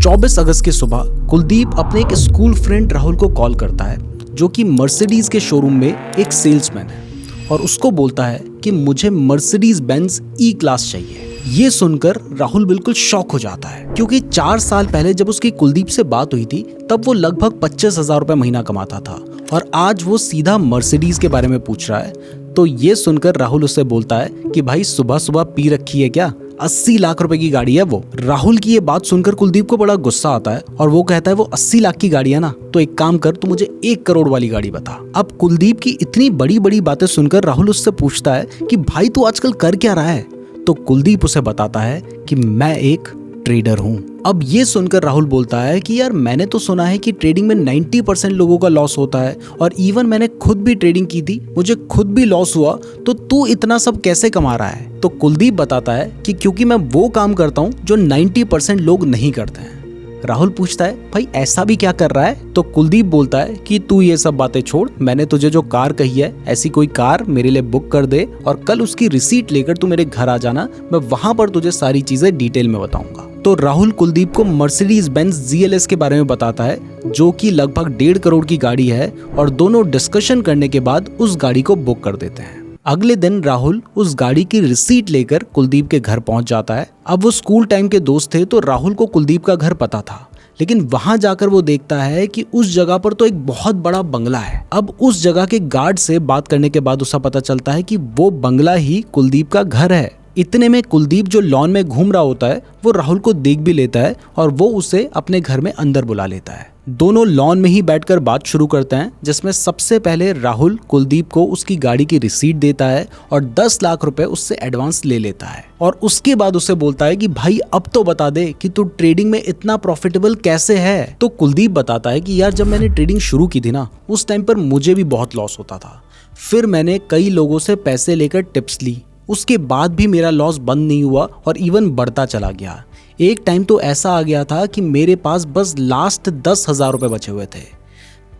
24 अगस्त की सुबह कुलदीप अपने एक स्कूल फ्रेंड राहुल को कॉल करता है, जो कि मर्सिडीज के शोरूम में एक सेल्समैन है, और उसको बोलता है कि मुझे मर्सिडीज बेंज ई क्लास चाहिए। ये सुनकर राहुल बिल्कुल शॉक हो जाता है, क्योंकि 4 साल पहले जब उसकी कुलदीप से बात हुई थी तब वो लगभग 25,000 रुपए महीना कमाता था, और आज वो सीधा मर्सिडीज के बारे में पूछ रहा है। तो ये सुनकर राहुल उससे बोलता है कि भाई सुबह सुबह पी रखी है क्या, 80 लाख रुपए की गाड़ी है वो। राहुल की ये बात सुनकर कुलदीप को बड़ा गुस्सा आता है और वो कहता है वो 80 लाख की गाड़ी है ना, तो एक काम कर, तू मुझे 1 करोड़ वाली गाड़ी बता। अब कुलदीप की इतनी बड़ी बड़ी बातें सुनकर राहुल उससे पूछता है कि भाई तू आजकल कर क्या रहा है। तो कुलदीप उसे बताता है कि मैं एक ट्रेडर हूँ। अब ये सुनकर राहुल बोलता है कि यार मैंने तो सुना है कि ट्रेडिंग में 90% लोगों का लॉस होता है, और इवन मैंने खुद भी ट्रेडिंग की थी, मुझे खुद भी लॉस हुआ, तो तू इतना सब कैसे कमा रहा है। तो कुलदीप बताता है कि क्योंकि मैं वो काम करता हूँ जो 90% लोग नहीं करते हैं। राहुल पूछता है भाई ऐसा भी क्या कर रहा है। तो कुलदीप बोलता है कि तू ये सब बातें छोड़, मैंने तुझे जो कार कही है ऐसी कोई कार मेरे लिए बुक कर दे, और कल उसकी रिसीट लेकर तू मेरे घर आ जाना, मैं वहां पर तुझे सारी चीजें डिटेल में बताऊंगा। तो राहुल कुलदीप को मर्सिडीज बेंज GLS के बारे में बताता है, जो कि लगभग 1.5 करोड़ की गाड़ी है, और दोनों डिस्कशन करने के बाद उस गाड़ी को बुक कर देते हैं। अगले दिन राहुल उस गाड़ी की रिसीट लेकर कुलदीप के घर पहुंच जाता है। अब वो स्कूल टाइम के दोस्त थे, तो राहुल को कुलदीप का घर पता था, लेकिन वहां जाकर वो देखता है कि उस जगह पर तो एक बहुत बड़ा बंगला है। अब उस जगह के गार्ड से बात करने के बाद उसे पता चलता है कि वो बंगला ही कुलदीप का घर है। इतने में कुलदीप जो लॉन में घूम रहा होता है वो राहुल को देख भी लेता है, और वो उसे अपने घर में अंदर बुला लेता है। दोनों लॉन में ही बैठकर बात शुरू करते हैं, जिसमें सबसे पहले राहुल कुलदीप को उसकी गाड़ी की रिसीट देता है और 10 लाख रुपए उससे एडवांस ले लेता है, और उसके बाद उसे बोलता है कि भाई अब तो बता दे कि तू ट्रेडिंग में इतना प्रॉफिटेबल कैसे है। तो कुलदीप बताता है कि यार जब मैंने ट्रेडिंग शुरू की थी ना, उस टाइम पर मुझे भी बहुत लॉस होता था, फिर मैंने कई लोगों से पैसे लेकर टिप्स ली, उसके बाद भी मेरा लॉस बंद नहीं हुआ और इवन बढ़ता चला गया। एक टाइम तो ऐसा आ गया था कि मेरे पास बस लास्ट 10,000 रुपए बचे हुए थे।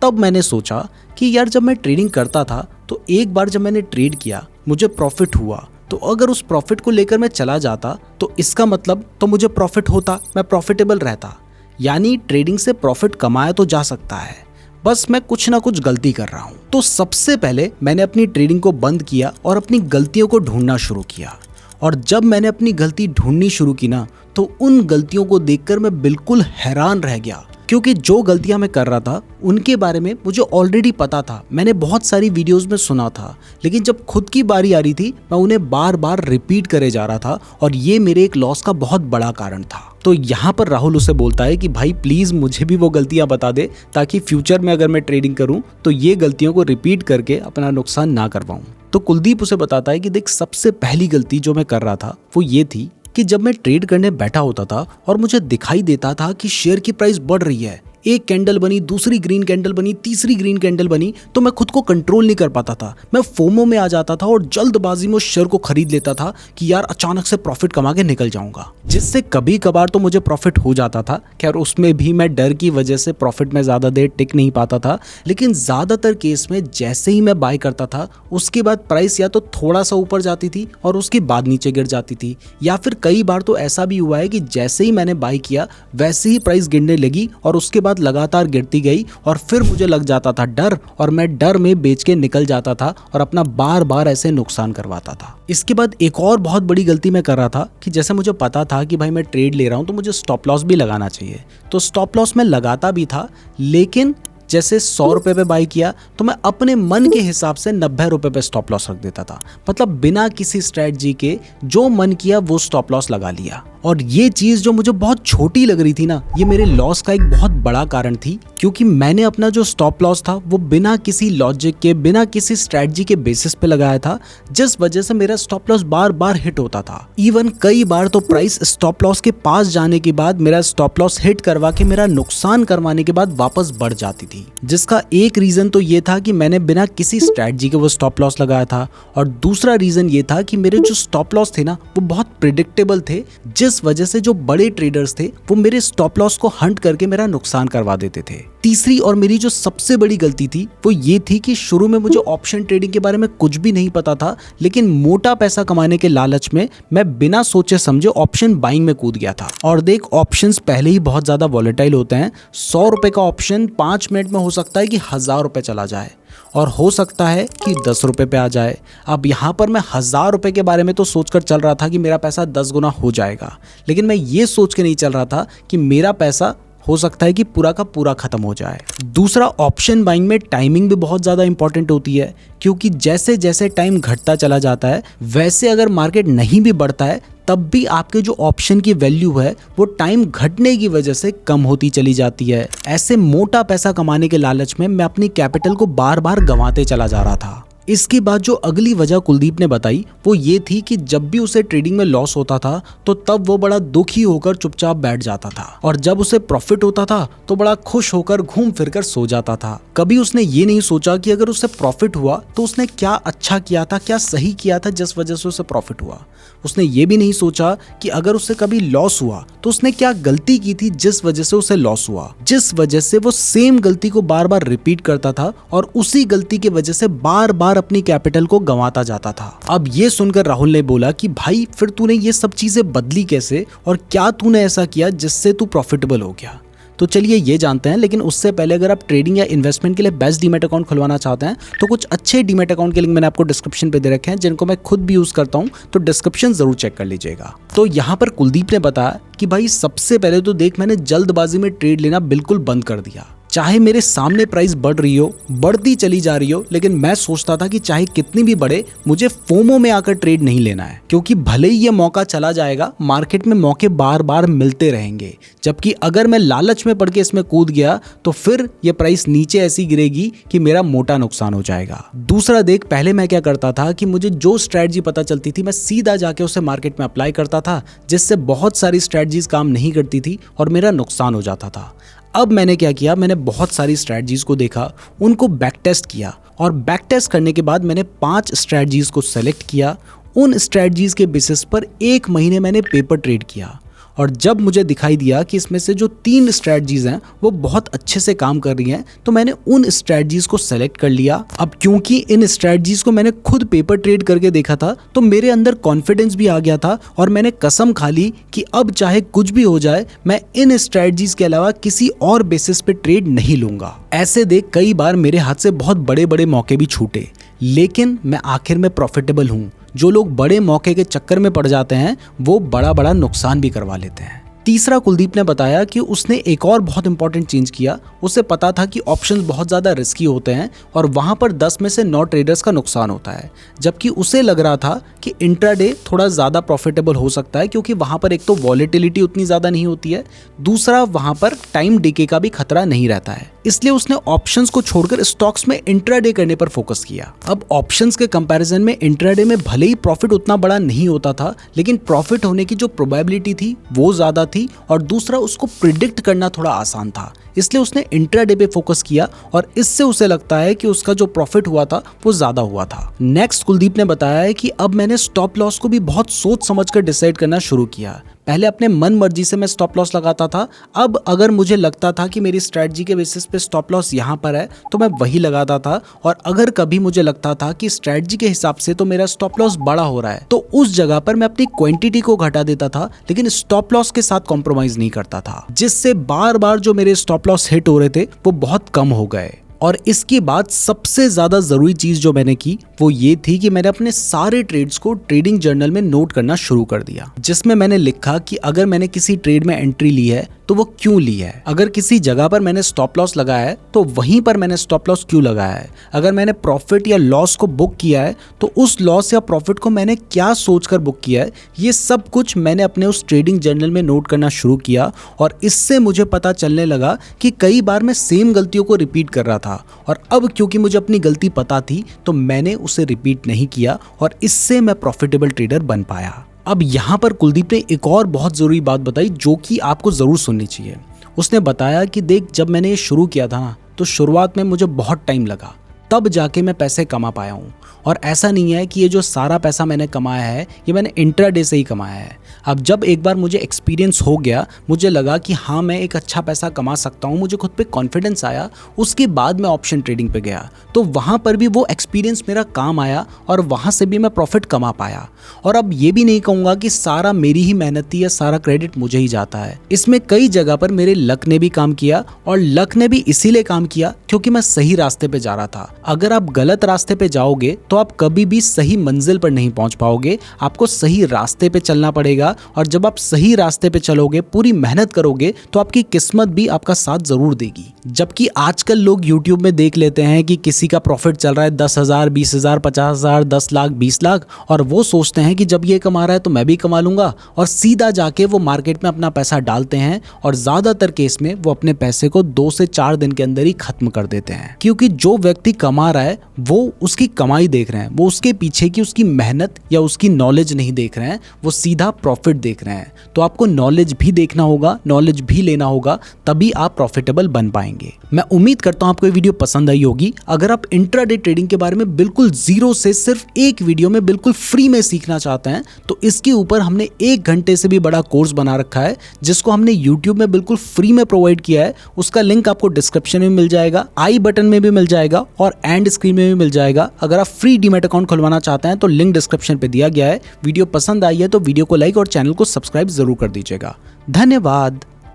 तब मैंने सोचा कि यार जब मैं ट्रेडिंग करता था तो एक बार जब मैंने ट्रेड किया मुझे प्रॉफिट हुआ, तो अगर उस प्रॉफिट को लेकर मैं चला जाता तो इसका मतलब तो मुझे प्रॉफिट होता, मैं प्रॉफिटेबल रहता। यानी ट्रेडिंग से प्रॉफिट कमाया तो जा सकता है, बस मैं कुछ ना कुछ गलती कर रहा हूँ। तो सबसे पहले मैंने अपनी ट्रेडिंग को बंद किया और अपनी गलतियों को ढूंढना शुरू किया, और जब मैंने अपनी गलती ढूंढनी शुरू की ना, तो उन गलतियों को देखकर मैं बिल्कुल हैरान रह गया, क्योंकि जो गलतियां मैं कर रहा था उनके बारे में मुझे ऑलरेडी पता था, मैंने बहुत सारी वीडियोस में सुना था, लेकिन जब खुद की बारी आ रही थी मैं उन्हें बार बार रिपीट करे जा रहा था, और ये मेरे एक लॉस का बहुत बड़ा कारण था। तो यहाँ पर राहुल उसे बोलता है कि भाई प्लीज मुझे भी वो गलतियां बता दे, ताकि फ्यूचर में अगर मैं ट्रेडिंग करूं तो ये गलतियों को रिपीट करके अपना नुकसान ना करवाऊं। तो कुलदीप उसे बताता है कि देख, सबसे पहली गलती जो मैं कर रहा था वो ये थी कि जब मैं ट्रेड करने बैठा होता था और मुझे दिखाई देता था कि शेयर की प्राइस बढ़ रही है, एक कैंडल बनी, दूसरी ग्रीन कैंडल बनी, तीसरी ग्रीन कैंडल बनी, तो मैं खुद को कंट्रोल नहीं कर पाता था। मैं फोमो में आ जाता था और जल्दबाजी में उस शेयर को खरीद लेता था कि यार अचानक से प्रॉफिट कमा के निकल जाऊंगा, जिससे कभी कभार तो मुझे प्रॉफिट हो जाता था। खैर उसमें भी मैं डर की वजह से प्रॉफिट में ज्यादा देर टिक नहीं पाता था, लेकिन ज्यादातर केस में जैसे ही मैं बाय करता था उसके बाद प्राइस या तो थोड़ा सा ऊपर जाती थी और उसके बाद नीचे गिर जाती थी, या फिर कई बार तो ऐसा भी हुआ है कि जैसे ही मैंने बाय किया वैसे ही प्राइस गिरने लगी और उसके बाद लगातार गिरती गई, और फिर मुझे लग जाता था डर, और मैं डर में बेच के निकल जाता था और अपना बार बार ऐसे नुकसान करवाता था। इसके बाद एक और बहुत बड़ी गलती मैं कर रहा था कि जैसे मुझे पता था कि भाई मैं ट्रेड ले रहा हूं तो मुझे स्टॉप लॉस भी लगाना चाहिए, तो स्टॉप लॉस मैं लगाता भी था, लेकिन जैसे 100 रुपए पे बाई किया तो मैं अपने मन के हिसाब से 90 रुपए पे स्टॉप लॉस रख देता था, मतलब बिना किसी स्ट्रेटजी के जो मन किया वो स्टॉप लॉस लगा लिया। और ये चीज जो मुझे बहुत छोटी लग रही थी ना, ये मेरे लॉस का एक बहुत बड़ा कारण थी, क्योंकि मैंने अपना जो स्टॉप लॉस था वो बिना किसी लॉजिक के, बिना किसी स्ट्रेटजी के बेसिस पे लगाया था, जिस वजह से मेरा स्टॉप लॉस बार बार हिट होता था। इवन कई बार तो प्राइस स्टॉप लॉस के पास जाने के बाद मेरा स्टॉप लॉस हिट करवा के मेरा नुकसान करवाने के बाद वापस बढ़ जाती थी। थी, जिसका एक रीजन तो ये था कि मैंने बिना किसी स्ट्रैटेजी के वो स्टॉप लॉस लगाया था, और दूसरा रीजन ये था कि मेरे जो स्टॉप लॉस थे ना वो बहुत प्रिडिक्टेबल थे, जिस वजह से जो बड़े ट्रेडर्स थे वो मेरे स्टॉप लॉस को हंट करके मेरा नुकसान करवा देते थे। तीसरी और मेरी जो सबसे बड़ी गलती थी वो ये थी कि शुरू में मुझे ऑप्शन ट्रेडिंग के बारे में कुछ भी नहीं पता था, लेकिन मोटा पैसा कमाने के लालच में मैं बिना सोचे समझे ऑप्शन बाइंग में कूद गया था। और देख, ऑप्शंस पहले ही बहुत ज्यादा वॉलेटाइल होते हैं। 100 रुपए का ऑप्शन 5 मिनट में हो सकता है कि 1000 रुपए चला जाए, और हो सकता है कि 10 रुपए पे आ जाए। अब यहाँ पर मैं 1000 रुपए के बारे में तो सोचकर चल रहा था कि मेरा पैसा 10 गुना हो जाएगा, लेकिन मैं ये सोच के नहीं चल रहा था कि मेरा पैसा हो सकता है कि पूरा का पूरा खत्म हो जाए। दूसरा, ऑप्शन बाइंग में टाइमिंग भी बहुत ज़्यादा इंपॉर्टेंट होती है, क्योंकि जैसे जैसे टाइम घटता चला जाता है वैसे अगर मार्केट नहीं भी बढ़ता है तब भी आपके जो ऑप्शन की वैल्यू है वो टाइम घटने की वजह से कम होती चली जाती है। ऐसे मोटा पैसा कमाने के लालच में मैं अपनी कैपिटल को बार बार गंवाते चला जा रहा था। इसके बाद जो अगली वजह कुलदीप ने बताई वो ये थी कि जब भी उसे ट्रेडिंग में लॉस होता था तो तब वो बड़ा दुखी होकर चुपचाप बैठ जाता था, और जब उसे प्रॉफिट होता था तो बड़ा खुश होकर घूम फिर कर सो जाता था। कभी उसने ये नहीं सोचा कि अगर उसे प्रॉफिट हुआ तो उसने क्या अच्छा किया था, क्या सही किया था जिस वजह से उसे प्रॉफिट हुआ। उसने ये भी नहीं सोचा कि अगर उसे कभी लॉस हुआ तो उसने क्या गलती की थी जिस वजह से उसे लॉस हुआ, जिस वजह से वो सेम गलती को बार बार रिपीट करता था और उसी गलती की वजह से बार बार अपनी कैपिटल को गंवाता जाता था। अब ये सुनकर राहुल ने बोला कि भाई फिर तूने ये सब चीजें बदली कैसे, और क्या तूने ऐसा किया जिससे तू प्रॉफिटेबल हो गया। तो चलिए ये जानते हैं, लेकिन उससे पहले अगर आप ट्रेडिंग या इन्वेस्टमेंट के लिए बेस्ट डीमैट अकाउंट खुलवाना चाहते हैं तो कुछ अच्छे डीमैट अकाउंट के लिंक मैंने आपको डिस्क्रिप्शन पे दे रखे हैं, जिनको मैं खुद भी यूज करता हूं, तो डिस्क्रिप्शन जरूर चेक कर लीजिएगा। तो यहाँ पर कुलदीप ने बताया कि भाई सबसे पहले तो देख, मैंने जल्दबाजी में ट्रेड लेना बिल्कुल बंद कर दिया। चाहे मेरे सामने प्राइस बढ़ रही हो, बढ़ती चली जा रही हो, लेकिन मैं सोचता था कि चाहे कितनी भी बढ़े मुझे फोमो में आकर ट्रेड नहीं लेना है, क्योंकि भले ही ये मौका चला जाएगा, मार्केट में मौके बार बार मिलते रहेंगे। जबकि अगर मैं लालच में पड़ के इसमें कूद गया तो फिर ये प्राइस नीचे ऐसी गिरेगी कि मेरा मोटा नुकसान हो जाएगा। दूसरा देख, पहले मैं क्या करता था कि मुझे जो स्ट्रेटजी पता चलती थी मैं सीधा जाके उसे मार्केट में अप्लाई करता था, जिससे बहुत सारी स्ट्रेटजीज काम नहीं करती थी और मेरा नुकसान हो जाता था। अब मैंने क्या किया, मैंने बहुत सारी स्ट्रैटेजीज को देखा, उनको बैक टेस्ट किया, और बैक टेस्ट करने के बाद मैंने 5 स्ट्रैटेजीज को सेलेक्ट किया। उन स्ट्रैटेजीज के बेसिस पर 1 महीने मैंने पेपर ट्रेड किया, और जब मुझे दिखाई दिया कि इसमें से जो 3 स्ट्रैटेजीज हैं वो बहुत अच्छे से काम कर रही हैं, तो मैंने उन स्ट्रैटेजीज को सेलेक्ट कर लिया। अब क्योंकि इन स्ट्रैटेजीज को मैंने खुद पेपर ट्रेड करके देखा था तो मेरे अंदर कॉन्फिडेंस भी आ गया था, और मैंने कसम खा ली कि अब चाहे कुछ भी हो जाए मैं इन स्ट्रैटेजीज के अलावा किसी और बेसिस पे ट्रेड नहीं लूंगा। ऐसे देख, कई बार मेरे हाथ से बहुत बड़े बड़े मौके भी छूटे, लेकिन मैं आखिर में प्रॉफिटेबल हूँ। जो लोग बड़े मौके के चक्कर में पड़ जाते हैं वो बड़ा बड़ा नुकसान भी करवा लेते हैं। तीसरा, कुलदीप ने बताया कि उसने एक और बहुत इंपॉर्टेंट चेंज किया। उसे पता था कि ऑप्शंस बहुत ज़्यादा रिस्की होते हैं और वहाँ पर 10 में से 9 ट्रेडर्स का नुकसान होता है, जबकि उसे लग रहा था कि इंट्राडे थोड़ा ज़्यादा प्रॉफिटेबल हो सकता है, क्योंकि वहाँ पर एक तो वॉलेटिलिटी उतनी ज़्यादा नहीं होती है, दूसरा वहाँ पर टाइम डिके का भी खतरा नहीं रहता है। इसलिए उसने ऑप्शंस को छोड़कर स्टॉक्स में इंट्राडे करने पर फोकस किया। अब ऑप्शंस के कंपैरिजन में इंट्राडे में भले ही प्रॉफिट उतना बड़ा नहीं होता था, लेकिन प्रॉफिट होने की जो प्रोबेबिलिटी थी वो ज़्यादा थी, और दूसरा उसको प्रिडिक्ट करना थोड़ा आसान था। इसलिए उसने इंट्राडे पे फोकस किया, और इससे उसे लगता है कि उसका जो प्रॉफिट हुआ था वो ज्यादा हुआ था। नेक्स्ट, कुलदीप ने बताया है कि अब मैंने स्टॉप लॉस को भी बहुत सोच समझकर डिसाइड करना शुरू किया। पहले अपने मन मर्जी से मैं स्टॉप लॉस लगाता था, अब अगर मुझे लगता था कि मेरी स्ट्रैटेजी के बेसिस पे स्टॉप लॉस यहाँ पर है तो मैं वही लगाता था, और अगर कभी मुझे लगता था कि स्ट्रैटेजी के हिसाब से तो मेरा स्टॉप लॉस बड़ा हो रहा है तो उस जगह पर मैं अपनी क्वांटिटी को घटा देता था, लेकिन स्टॉप लॉस के साथ कॉम्प्रोमाइज नहीं करता था, जिससे बार बार जो मेरे स्टॉप लॉस हिट हो रहे थे वो बहुत कम हो गए। और इसके बाद सबसे ज्यादा जरूरी चीज जो मैंने की वो ये थी कि मैंने अपने सारे ट्रेड्स को ट्रेडिंग जर्नल में नोट करना शुरू कर दिया, जिसमें मैंने लिखा कि अगर मैंने किसी ट्रेड में एंट्री ली है तो वो क्यों ली है, अगर किसी जगह पर मैंने स्टॉप लॉस लगाया है तो वहीं पर मैंने स्टॉप लॉस क्यों लगाया है, अगर मैंने प्रॉफिट या लॉस को बुक किया है तो उस लॉस या प्रॉफिट को मैंने क्या सोचकर बुक किया है। ये सब कुछ मैंने अपने उस ट्रेडिंग जर्नल में नोट करना शुरू किया, और इससे मुझे पता चलने लगा कि कई बार मैं सेम गलतियों को रिपीट कर रहा था, और अब क्योंकि मुझे अपनी गलती पता थी तो मैंने उसे रिपीट नहीं किया, और इससे मैं प्रॉफिटेबल ट्रेडर बन पाया। अब यहाँ पर कुलदीप ने एक और बहुत ज़रूरी बात बताई जो कि आपको ज़रूर सुननी चाहिए। उसने बताया कि देख, जब मैंने ये शुरू किया था ना तो शुरुआत में मुझे बहुत टाइम लगा, तब जाके मैं पैसे कमा पाया हूँ। और ऐसा नहीं है कि ये जो सारा पैसा मैंने कमाया है ये मैंने इंट्राडे से ही कमाया है। अब जब एक बार मुझे एक्सपीरियंस हो गया, मुझे लगा कि हाँ मैं एक अच्छा पैसा कमा सकता हूँ, मुझे खुद पे कॉन्फिडेंस आया, उसके बाद मैं ऑप्शन ट्रेडिंग पे गया। तो वहाँ पर भी वो एक्सपीरियंस मेरा काम आया और वहाँ से भी मैं प्रॉफिट कमा पाया। और अब ये भी नहीं कहूँगा कि सारा मेरी ही मेहनत थी या सारा क्रेडिट मुझे ही जाता है। इसमें कई जगह पर मेरे लक ने भी काम किया, और लक ने भी इसीलिए काम किया क्योंकि मैं सही रास्ते पे जा रहा था। अगर आप गलत रास्ते पे जाओगे तो आप कभी भी सही मंजिल पर नहीं पहुंच पाओगे। आपको सही रास्ते पे चलना पड़ेगा, और जब आप सही रास्ते पे चलोगे, पूरी मेहनत करोगे, तो आपकी किस्मत भी आपका साथ जरूर देगी। जबकि आजकल लोग YouTube में देख लेते हैं कि किसी का प्रॉफिट चल रहा है 10,000, 20,000, 50,000, 10 लाख, 20 लाख, और वो सोचते हैं कि जब ये कमा रहा है तो मैं भी कमा लूंगा, और सीधा जाके वो मार्केट में अपना पैसा डालते हैं, और ज्यादातर केस में वो अपने पैसे को 2 से 4 दिन के अंदर ही खत्म कर देते हैं। क्योंकि जो व्यक्ति कमा रहा है वो उसकी कमाई देख रहे हैं, वो उसके पीछे की उसकी मेहनत या उसकी नॉलेज नहीं देख रहे हैं, वो सीधा प्रॉफिट देख रहे हैं। तो आपको नॉलेज भी देखना होगा, नॉलेज भी लेना होगा, तभी आप प्रॉफिटेबल बन पाएंगे। मैं उम्मीद करता हूं आपको ये वीडियो पसंद आई होगी। अगर आप इंट्राडे ट्रेडिंग के बारे में बिल्कुल जीरो से सिर्फ एक वीडियो में बिल्कुल फ्री में सीखना चाहते हैं, तो इसके ऊपर हमने 1 घंटे से भी बड़ा कोर्स बना रखा है, जिसको हमने YouTube में बिल्कुल फ्री में प्रोवाइड किया है। उसका लिंक आपको डिस्क्रिप्शन में मिल जाएगा, आई बटन में भी मिल जाएगा, और एंड स्क्रीन में भी मिल जाएगा। अगर आप फ्री डीमैट अकाउंट खुलवाना चाहते हैं तो लिंक डिस्क्रिप्शन पे दिया गया है। वीडियो पसंद आई है तो वीडियो को लाइक और चैनल को सब्सक्राइब जरूर कर दीजिएगा। धन्यवाद।